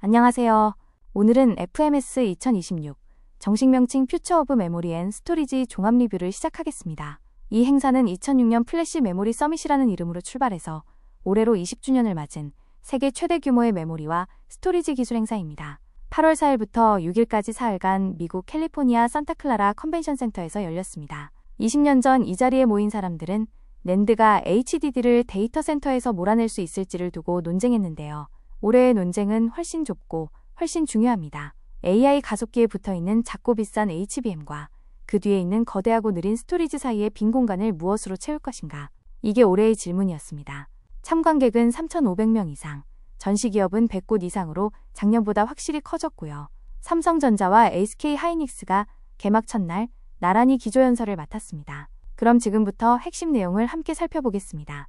안녕하세요. 오늘은 FMS 2026 정식 명칭 퓨처 오브 메모리 앤 스토리지 종합 리뷰를 시작하겠습니다. 이 행사는 2006년 플래시 메모리 서밋이라는 이름으로 출발해서 올해로 20주년을 맞은 세계 최대 규모의 메모리와 스토리지 기술 행사입니다. 8월 4일부터 6일까지 사흘간 미국 캘리포니아 산타클라라 컨벤션 센터에서 열렸습니다. 20년 전 이 자리에 모인 사람들은 낸드가 HDD를 데이터 센터에서 몰아낼 수 있을지를 두고 논쟁했는데요. 올해의 논쟁은 훨씬 좁고 훨씬 중요합니다. AI 가속기에 붙어있는 작고 비싼 HBM과 그 뒤에 있는 거대하고 느린 스토리지 사이의 빈 공간을 무엇으로 채울 것인가? 이게 올해의 질문이었습니다. 참관객은 3,500명 이상, 전시기업은 100곳 이상으로 작년보다 확실히 커졌고요. 삼성전자와 SK하이닉스가 개막 첫날 나란히 기조연설을 맡았습니다. 그럼 지금부터 핵심 내용을 함께 살펴보겠습니다.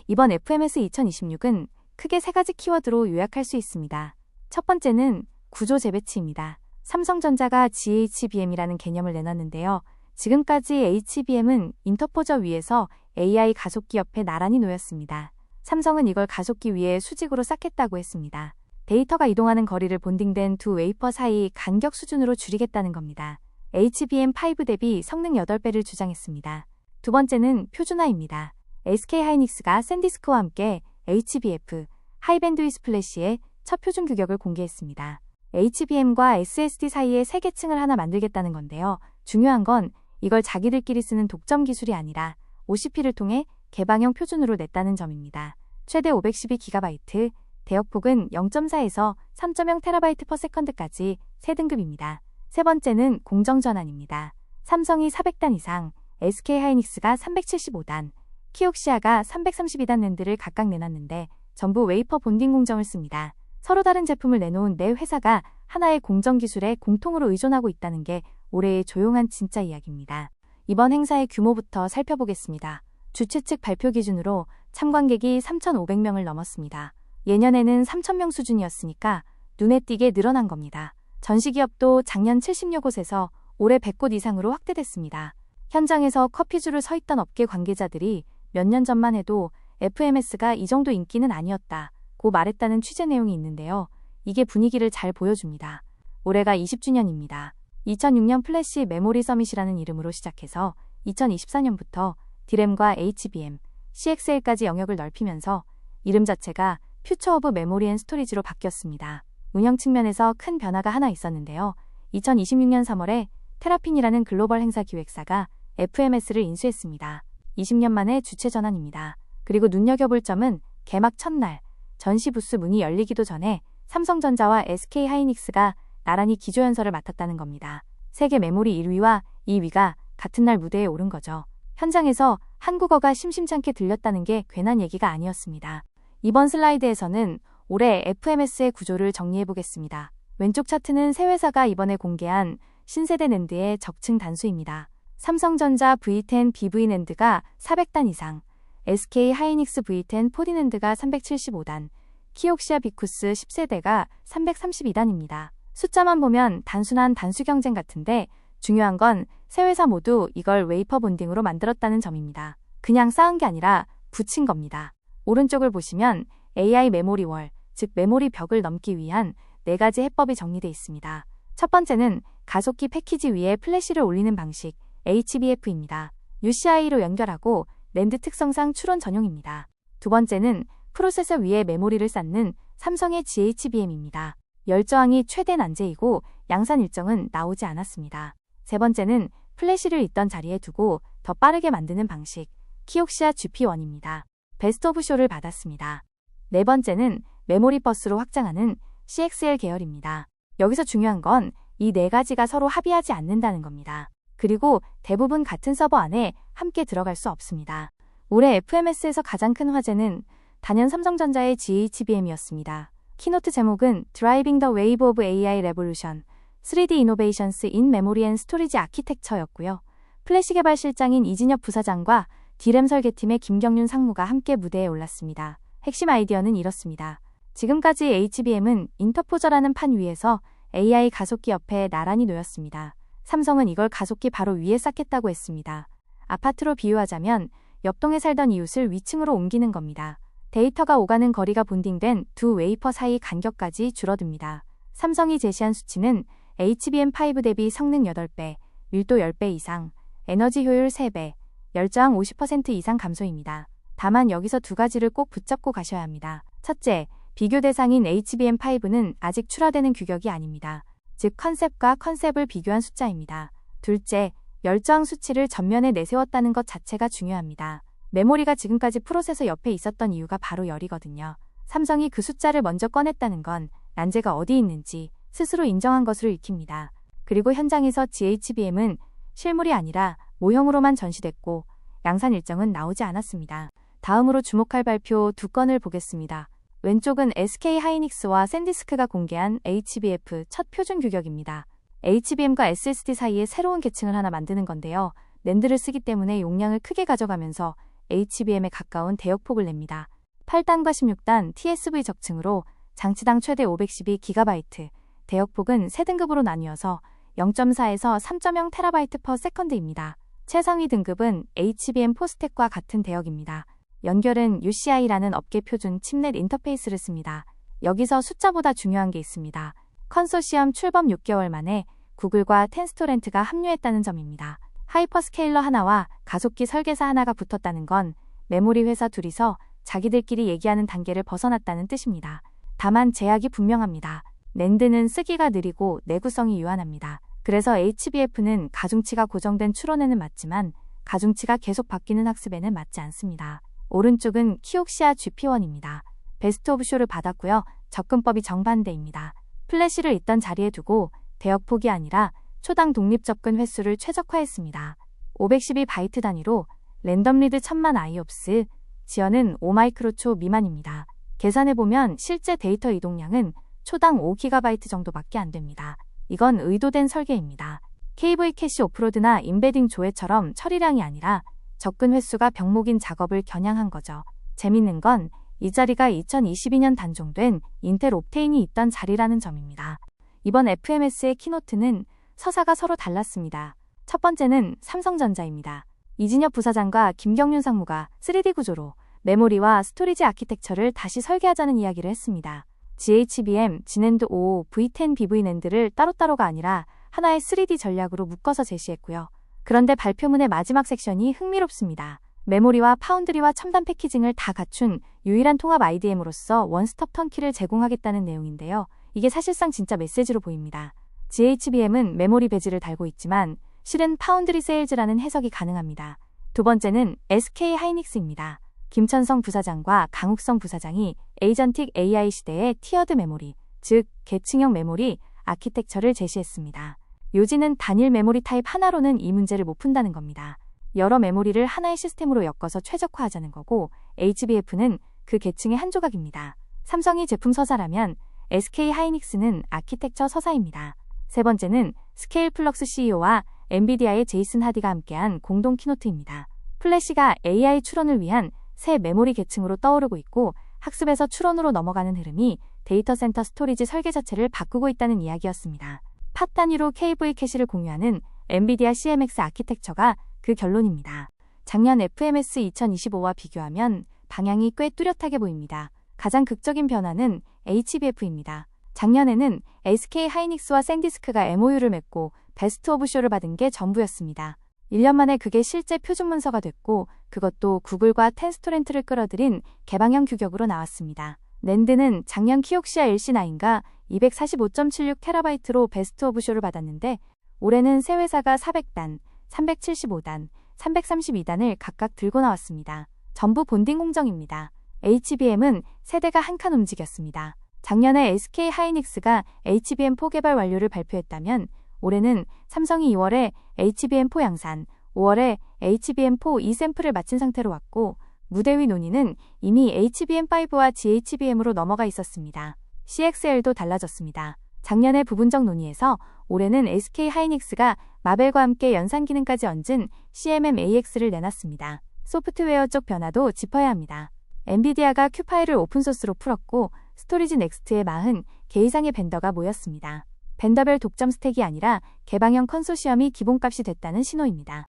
이번 FMS 2026은 크게 세 가지 키워드로 요약할 수 있습니다. 첫 번째는 구조 재배치입니다. 삼성전자가 GHBM이라는 개념을 내놨는데요. 지금까지 HBM은 인터포저 위에서 AI 가속기 옆에 나란히 놓였습니다. 삼성은 이걸 가속기 위에 수직으로 쌓겠다고 했습니다. 데이터가 이동하는 거리를 본딩된 두 웨이퍼 사이 간격 수준으로 줄이겠다는 겁니다. HBM5 대비 성능 8배를 주장했습니다. 두 번째는 표준화입니다. SK하이닉스가 샌디스크와 함께 HBF, 하이밴드위스 플래시의 첫 표준 규격을 공개했습니다. HBM과 SSD 사이에 세 계층을 하나 만들겠다는 건데요. 중요한 건 이걸 자기들끼리 쓰는 독점 기술이 아니라 OCP를 통해 개방형 표준으로 냈다는 점입니다. 최대 512GB, 대역폭은 0.4에서 3.0TB/s까지 세 등급입니다. 세 번째는 공정 전환입니다. 삼성이 400단 이상, SK하이닉스가 375단, 키옥시아가 332단 낸드를 각각 내놨는데 전부 웨이퍼 본딩 공정을 씁니다. 서로 다른 제품을 내놓은 네 회사가 하나의 공정 기술에 공통으로 의존하고 있다는 게 올해의 조용한 진짜 이야기입니다. 이번 행사의 규모부터 살펴보겠습니다. 주최 측 발표 기준으로 참관객이 3,500명을 넘었습니다. 예년에는 3,000명 수준이었으니까 눈에 띄게 늘어난 겁니다. 전시기업도 작년 70여 곳에서 올해 100곳 이상으로 확대됐습니다. 현장에서 커피줄을 서 있던 업계 관계자들이 몇 년 전만 해도 FMS가 이 정도 인기는 아니었다고 말했다는 취재 내용이 있는데요. 이게 분위기를 잘 보여줍니다. 올해가 20주년입니다. 2006년 플래시 메모리 서밋이라는 이름으로 시작해서 2024년부터 D램과 HBM, CXL까지 영역을 넓히면서 이름 자체가 퓨처 오브 메모리 앤 스토리지로 바뀌었습니다. 운영 측면에서 큰 변화가 하나 있었는데요. 2026년 3월에 테라핀이라는 글로벌 행사 기획사가 FMS를 인수했습니다. 20년 만에 주체 전환입니다. 그리고 눈여겨볼 점은 개막 첫날 전시 부스 문이 열리기도 전에 삼성전자와 SK하이닉스가 나란히 기조연설을 맡았다는 겁니다. 세계 메모리 1위와 2위가 같은 날 무대에 오른 거죠. 현장에서 한국어가 심심찮게 들렸다는 게 괜한 얘기가 아니었습니다. 이번 슬라이드에서는 올해 FMS의 구조를 정리해보겠습니다. 왼쪽 차트는 세 회사가 이번에 공개한 신세대 낸드의 적층 단수입니다. 삼성전자 V10 BV 낸드가 400단 이상, SK하이닉스 V10 4D 낸드가 375단, 키옥시아 비쿠스 10세대가 332단입니다. 숫자만 보면 단순한 단수 경쟁 같은데 중요한 건 세 회사 모두 이걸 웨이퍼 본딩으로 만들었다는 점입니다. 그냥 쌓은 게 아니라 붙인 겁니다. 오른쪽을 보시면 AI 메모리 월, 즉 메모리 벽을 넘기 위한 4가지 해법이 정리되어 있습니다. 첫 번째는 가속기 패키지 위에 플래시를 올리는 방식, HBF입니다. UCI로 연결하고 낸드 특성상 추론 전용입니다. 두 번째는 프로세서 위에 메모리를 쌓는 삼성의 GHBM입니다. 열저항이 최대 난제이고 양산 일정은 나오지 않았습니다. 세 번째는 플래시를 있던 자리에 두고 더 빠르게 만드는 방식, 키옥시아 GP1입니다. 베스트 오브 쇼를 받았습니다. 네 번째는 메모리 버스로 확장하는 CXL 계열입니다. 여기서 중요한 건 이 4가지가 서로 합의하지 않는다는 겁니다. 그리고 대부분 같은 서버 안에 함께 들어갈 수 없습니다. 올해 FMS에서 가장 큰 화제는 단연 삼성전자의 GHBM이었습니다. 키노트 제목은 Driving the Wave of AI Revolution, 3D Innovations in Memory and Storage Architecture였고요. 플래시 개발 실장인 이진엽 부사장과 D램 설계팀의 김경윤 상무가 함께 무대에 올랐습니다. 핵심 아이디어는 이렇습니다. 지금까지 HBM은 인터포저라는 판 위에서 AI 가속기 옆에 나란히 놓였습니다. 삼성은 이걸 가속기 바로 위에 쌓겠다고 했습니다. 아파트로 비유하자면 옆동에 살던 이웃을 위층으로 옮기는 겁니다. 데이터가 오가는 거리가 본딩된 두 웨이퍼 사이 간격까지 줄어듭니다. 삼성이 제시한 수치는 HBM5 대비 성능 8배, 밀도 10배 이상, 에너지 효율 3배, 열저항 50% 이상 감소입니다. 다만 여기서 두 가지를 꼭 붙잡고 가셔야 합니다. 첫째, 비교 대상인 HBM5는 아직 출하되는 규격이 아닙니다. 즉 컨셉과 컨셉을 비교한 숫자입니다. 둘째, 열저항 수치를 전면에 내세웠다는 것 자체가 중요합니다. 메모리가 지금까지 프로세서 옆에 있었던 이유가 바로 열이거든요. 삼성이 그 숫자를 먼저 꺼냈다는 건 난제가 어디 있는지 스스로 인정한 것으로 읽힙니다. 그리고 현장에서 GHBM은 실물이 아니라 모형으로만 전시됐고 양산 일정은 나오지 않았습니다. 다음으로 주목할 발표 두 건을 보겠습니다. 왼쪽은 SK하이닉스와 샌디스크가 공개한 HBF 첫 표준 규격입니다. HBM과 SSD 사이에 새로운 계층을 하나 만드는 건데요. 낸드를 쓰기 때문에 용량을 크게 가져가면서 HBM에 가까운 대역폭을 냅니다. 8단과 16단 TSV 적층으로 장치당 최대 512GB, 대역폭은 3등급으로 나뉘어서 0.4에서 3.0TB/s입니다. 최상위 등급은 HBM4 스택과 같은 대역입니다. 연결은 UCI라는 업계 표준 칩넷 인터페이스를 씁니다. 여기서 숫자보다 중요한 게 있습니다. 컨소시엄 출범 6개월 만에 구글과 텐스토렌트가 합류했다는 점입니다. 하이퍼스케일러 하나와 가속기 설계사 하나가 붙었다는 건 메모리 회사 둘이서 자기들끼리 얘기하는 단계를 벗어났다는 뜻입니다. 다만 제약이 분명합니다. 낸드는 쓰기가 느리고 내구성이 유한합니다. 그래서 HBF는 가중치가 고정된 추론에는 맞지만 가중치가 계속 바뀌는 학습에는 맞지 않습니다. 오른쪽은 키옥시아 GP1입니다. 베스트 오브 쇼를 받았고요. 접근법이 정반대입니다. 플래시를 있던 자리에 두고 대역폭이 아니라 초당 독립 접근 횟수를 최적화했습니다. 512바이트 단위로 랜덤 리드 1000만 IOPS, 지연은 5마이크로초 미만입니다. 계산해보면 실제 데이터 이동량은 초당 5GB 정도밖에 안 됩니다. 이건 의도된 설계입니다. KV 캐시 오프로드나 임베딩 조회처럼 처리량이 아니라 접근 횟수가 병목인 작업을 겨냥한 거죠. 재밌는 건 이 자리가 2022년 단종된 인텔 옵테인이 있던 자리라는 점입니다. 이번 FMS의 키노트는 서사가 서로 달랐습니다. 첫 번째는 삼성전자입니다. 이진엽 부사장과 김경윤 상무가 3D 구조로 메모리와 스토리지 아키텍처를 다시 설계하자는 이야기를 했습니다. GHBM, 지낸드 5, V10, BV 낸드를 따로따로가 아니라 하나의 3D 전략으로 묶어서 제시했고요. 그런데 발표문의 마지막 섹션이 흥미롭습니다. 메모리와 파운드리와 첨단 패키징을 다 갖춘 유일한 통합 IDM으로서 원스톱 턴키를 제공하겠다는 내용인데요. 이게 사실상 진짜 메시지로 보입니다. GHBM은 메모리 배지를 달고 있지만 실은 파운드리 세일즈라는 해석이 가능합니다. 두 번째는 SK하이닉스입니다. 김천성 부사장과 강욱성 부사장이 에이전틱 AI 시대의 티어드 메모리, 즉 계층형 메모리 아키텍처를 제시했습니다. 요지는 단일 메모리 타입 하나로는 이 문제를 못 푼다는 겁니다. 여러 메모리를 하나의 시스템으로 엮어서 최적화하자는 거고 HBF는 그 계층의 한 조각입니다. 삼성이 제품 서사라면 SK하이닉스는 아키텍처 서사입니다. 세 번째는 스케일플럭스 CEO와 엔비디아의 제이슨 하디가 함께한 공동 키노트입니다. 플래시가 AI 추론을 위한 새 메모리 계층으로 떠오르고 있고 학습에서 추론으로 넘어가는 흐름이 데이터 센터 스토리지 설계 자체를 바꾸고 있다는 이야기였습니다. 팟 단위로 KV 캐시를 공유하는 엔비디아 CMX 아키텍처가 그 결론입니다. 작년 FMS 2025와 비교하면 방향이 꽤 뚜렷하게 보입니다. 가장 극적인 변화는 HBF입니다. 작년에는 SK하이닉스와 샌디스크가 MOU를 맺고 베스트 오브 쇼를 받은 게 전부였습니다. 1년 만에 그게 실제 표준 문서가 됐고 그것도 구글과 텐스토렌트를 끌어들인 개방형 규격으로 나왔습니다. 낸드는 작년 키옥시아 LC9가 245.76TB로 베스트 오브 쇼를 받았는데 올해는 새 회사가 400단, 375단, 332단을 각각 들고 나왔습니다. 전부 본딩 공정입니다. HBM은 세대가 한 칸 움직였습니다. 작년에 SK하이닉스가 HBM4 개발 완료를 발표했다면 올해는 삼성이 2월에 HBM4 양산, 5월에 HBM4 2샘플을 마친 상태로 왔고 무대 위 논의는 이미 HBM5와 GHBM으로 넘어가 있었습니다. CXL도 달라졌습니다. 작년의 부분적 논의에서 올해는 SK하이닉스가 마벨과 함께 연산 기능까지 얹은 CMM-AX를 내놨습니다. 소프트웨어 쪽 변화도 짚어야 합니다. 엔비디아가 큐파일을 오픈소스로 풀었고 스토리지 넥스트에 40개 이상의 벤더가 모였습니다. 벤더별 독점 스택이 아니라 개방형 컨소시엄이 기본값이 됐다는 신호입니다.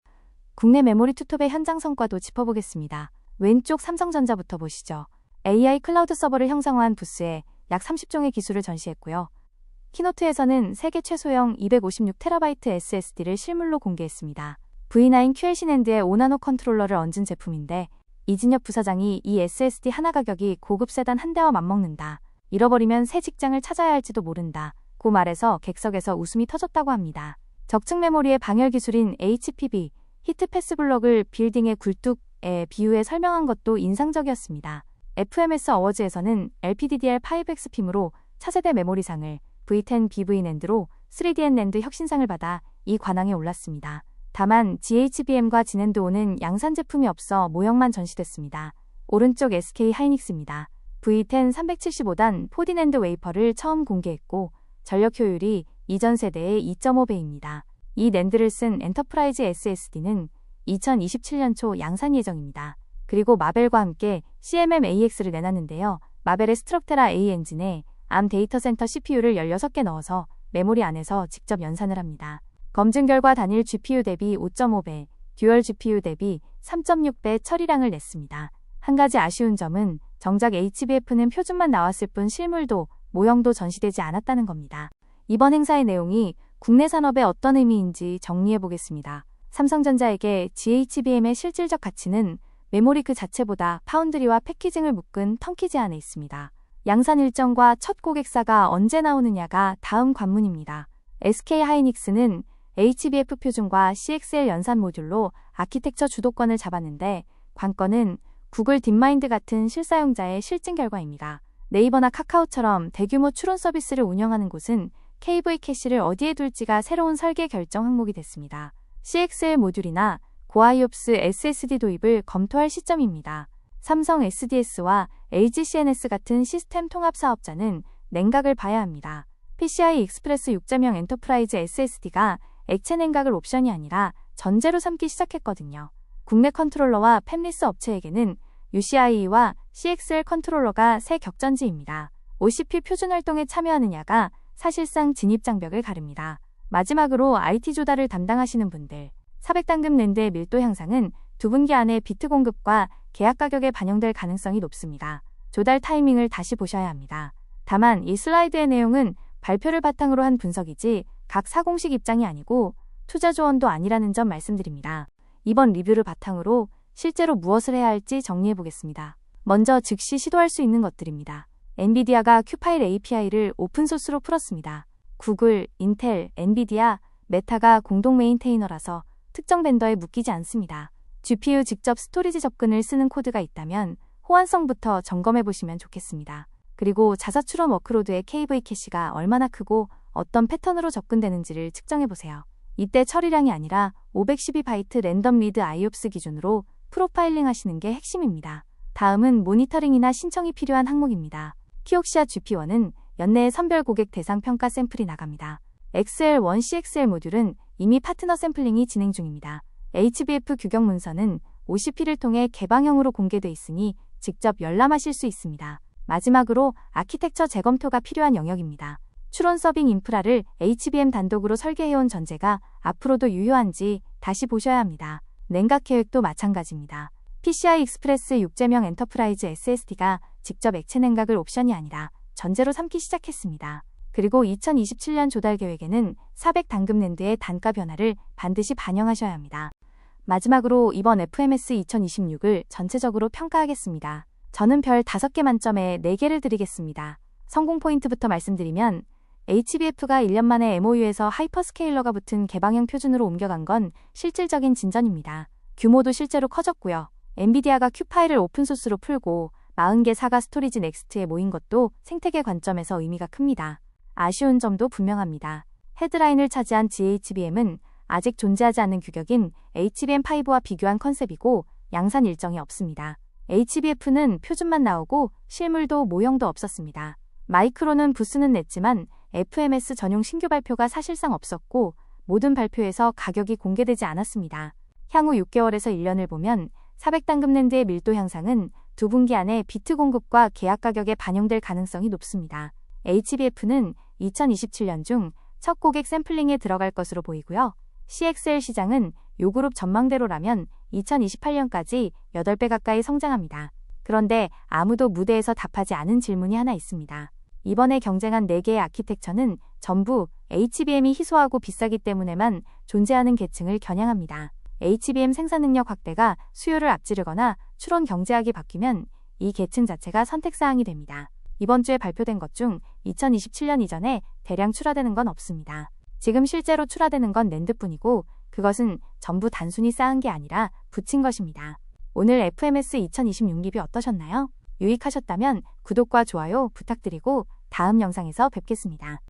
국내 메모리 투톱의 현장 성과도 짚어보겠습니다. 왼쪽 삼성전자부터 보시죠. AI 클라우드 서버를 형상화한 부스에 약 30종의 기술을 전시했고요. 키노트에서는 세계 최소형 256TB SSD를 실물로 공개했습니다. V9 QLC 낸드에 5나노 컨트롤러를 얹은 제품인데 이진엽 부사장이 이 SSD 하나 가격이 고급 세단 한 대와 맞먹는다. 잃어버리면 새 직장을 찾아야 할지도 모른다. 고 말해서 객석에서 웃음이 터졌다고 합니다. 적층 메모리의 방열 기술인 HPV, 히트 패스블럭을 빌딩의 굴뚝에 비유해 설명한 것도 인상적이었습니다. FMS 어워즈에서는 LPDDR5X-핌으로 차세대 메모리상을, V10BV 낸드로 3DN 낸드 혁신상을 받아 이 관왕에 올랐습니다. 다만 GHBM과 지낸드5는 양산 제품이 없어 모형만 전시됐습니다. 오른쪽 SK 하이닉스입니다. V10 375단 4D 낸드 웨이퍼를 처음 공개했고 전력 효율이 이전 세대의 2.5배입니다. 이 낸드를 쓴 엔터프라이즈 SSD는 2027년 초 양산 예정입니다. 그리고 마벨과 함께 CMM-AX를 내놨는데요. 마벨의 스트럭테라 A 엔진에 암 데이터 센터 CPU를 16개 넣어서 메모리 안에서 직접 연산을 합니다. 검증 결과 단일 GPU 대비 5.5배, 듀얼 GPU 대비 3.6배 처리량을 냈습니다. 한 가지 아쉬운 점은 정작 HBF는 표준만 나왔을 뿐 실물도 모형도 전시되지 않았다는 겁니다. 이번 행사의 내용이 국내 산업에 어떤 의미인지 정리해보겠습니다. 삼성전자에게 GHBM의 실질적 가치는 메모리 그 자체보다 파운드리와 패키징을 묶은 턴키제 안에 있습니다. 양산 일정과 첫 고객사가 언제 나오느냐가 다음 관문입니다. SK 하이닉스는 HBF 표준과 CXL 연산 모듈로 아키텍처 주도권을 잡았는데 관건은 구글 딥마인드 같은 실사용자의 실증 결과입니다. 네이버나 카카오처럼 대규모 추론 서비스를 운영하는 곳은 KV 캐시를 어디에 둘지가 새로운 설계 결정 항목이 됐습니다. CXL 모듈이나 고아이옵스 SSD 도입을 검토할 시점입니다. 삼성 SDS와 LG CNS 같은 시스템 통합 사업자는 냉각을 봐야 합니다. PCI 익스프레스 6.0 엔터프라이즈 SSD가 액체 냉각을 옵션이 아니라 전제로 삼기 시작했거든요. 국내 컨트롤러와 팹리스 업체에게는 UCIe와 CXL 컨트롤러가 새 격전지입니다. OCP 표준 활동에 참여하느냐가 사실상 진입장벽을 가릅니다. 마지막으로 IT 조달을 담당하시는 분들, 400단급 낸드의 밀도 향상은 두 분기 안에 비트 공급과 계약 가격에 반영될 가능성이 높습니다. 조달 타이밍을 다시 보셔야 합니다. 다만 이 슬라이드의 내용은 발표를 바탕으로 한 분석이지 각 사공식 입장이 아니고 투자 조언도 아니라는 점 말씀드립니다. 이번 리뷰를 바탕으로 실제로 무엇을 해야 할지 정리해보겠습니다. 먼저 즉시 시도할 수 있는 것들입니다. 엔비디아가 큐파일 API를 오픈소스로 풀었습니다. 구글, 인텔, 엔비디아, 메타가 공동 메인테이너라서 특정 벤더에 묶이지 않습니다. GPU 직접 스토리지 접근을 쓰는 코드가 있다면 호환성부터 점검해보시면 좋겠습니다. 그리고 자사추론 워크로드의 KV 캐시가 얼마나 크고 어떤 패턴으로 접근되는지를 측정해보세요. 이때 처리량이 아니라 512바이트 랜덤 리드 IOPS 기준으로 프로파일링 하시는 게 핵심입니다. 다음은 모니터링이나 신청이 필요한 항목입니다. 키옥시아 GP1은 연내에 선별 고객 대상 평가 샘플이 나갑니다. XL1 CXL 모듈은 이미 파트너 샘플링이 진행 중입니다. HBF 규격 문서는 OCP를 통해 개방형으로 공개돼 있으니 직접 열람하실 수 있습니다. 마지막으로 아키텍처 재검토가 필요한 영역입니다. 추론 서빙 인프라를 HBM 단독으로 설계해온 전제가 앞으로도 유효한지 다시 보셔야 합니다. 냉각 계획도 마찬가지입니다. PCI 익스프레스 6.0 엔터프라이즈 SSD가 직접 액체 냉각을 옵션이 아니라 전제로 삼기 시작했습니다. 그리고 2027년 조달 계획에는 400단급 낸드의 단가 변화를 반드시 반영하셔야 합니다. 마지막으로 이번 FMS 2026을 전체적으로 평가하겠습니다. 저는 별 5개 만점에 4개를 드리겠습니다. 성공 포인트부터 말씀드리면 HBF가 1년 만에 MOU에서 하이퍼스케일러가 붙은 개방형 표준으로 옮겨간 건 실질적인 진전입니다. 규모도 실제로 커졌고요. 엔비디아가 큐파일을 오픈소스로 풀고 40개 사가 스토리지 넥스트에 모인 것도 생태계 관점에서 의미가 큽니다. 아쉬운 점도 분명합니다. 헤드라인을 차지한 GHBM은 아직 존재하지 않는 규격인 HBM5와 비교한 컨셉이고 양산 일정이 없습니다. HBF는 표준만 나오고 실물도 모형도 없었습니다. 마이크론은 부스는 냈지만 FMS 전용 신규 발표가 사실상 없었고 모든 발표에서 가격이 공개되지 않았습니다. 향후 6개월에서 1년을 보면 400단급 낸드의 밀도 향상은 두 분기 안에 비트 공급과 계약 가격에 반영될 가능성이 높습니다. HBF는 2027년 중 첫 고객 샘플링에 들어갈 것으로 보이고요. CXL 시장은 요그룹 전망대로라면 2028년까지 8배 가까이 성장합니다. 그런데 아무도 무대에서 답하지 않은 질문이 하나 있습니다. 이번에 경쟁한 4개의 아키텍처는 전부 HBM이 희소하고 비싸기 때문에만 존재하는 계층을 겨냥합니다. HBM 생산 능력 확대가 수요를 앞지르거나 추론 경제학이 바뀌면 이 계층 자체가 선택사항이 됩니다. 이번 주에 발표된 것 중 2027년 이전에 대량 출하되는 건 없습니다. 지금 실제로 출하되는 건 낸드뿐이고 그것은 전부 단순히 쌓은 게 아니라 붙인 것입니다. 오늘 FMS 2026 리뷰 어떠셨나요? 유익하셨다면 구독과 좋아요 부탁드리고 다음 영상에서 뵙겠습니다.